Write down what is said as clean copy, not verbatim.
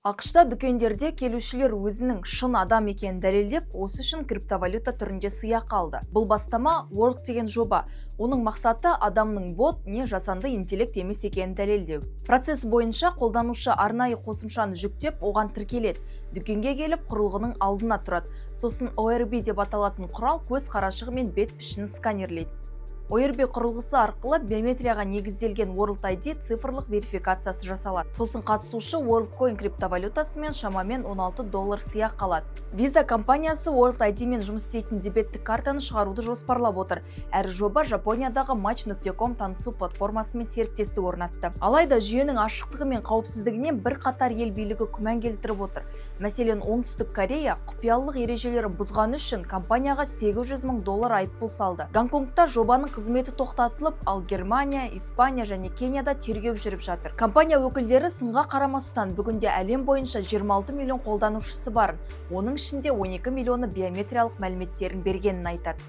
ақш-та дүкендерде келушілер өзінің шын адам екенін дәлелдеп, осы үшін криптовалюта түрінде сыйақы алды. Бұл бастама World деген жоба. Оның мақсаты адамның бот не жасанды интеллект емес екенін дәлелдеу. Процесс бойынша қолданушы арнайы қосымшаны жүктеп, оған тіркеледі. Дүкенге келіп, құрылғының алдына тұрады. Сосын ORB деп аталатын құрал көз қарашығы мен бет пішінін сканерлейді. ORB құрылғысы арқылы биометрияға негізделген World ID цифрлық верификациясы жасалады. Сосын қатысушы WorldCoin криптовалютасымен шамамен $16 сыйақы алады. Visa компаниясы World ID мен жұмыс істейтін дебеттік картаны шығаруды жоспарлап отыр. Әрі жоба Жапониядағы Match.com танысу платформасымен серіктестік орнатты. Алайда жүйенің ашықтығы мен қауіпсіздігінен бірқатар ел билігі күмән келтіріп отыр. Мәселен, Оңтүстік Корея құпиялылық ережелерін бұзғаны үшін компанияға $800 мың айыппұл салды. Гонконгта жобаның қызметі тоқтатылып, ал Германия, Испания және Кенияда тергеу жүріп жатыр. Компания өкілдері сынға қарамастан бүгінде әлем бойынша 26 миллион қолданушысы барын, оның ішінде 12 миллионы биометриялық мәліметтерін бергенін айтады.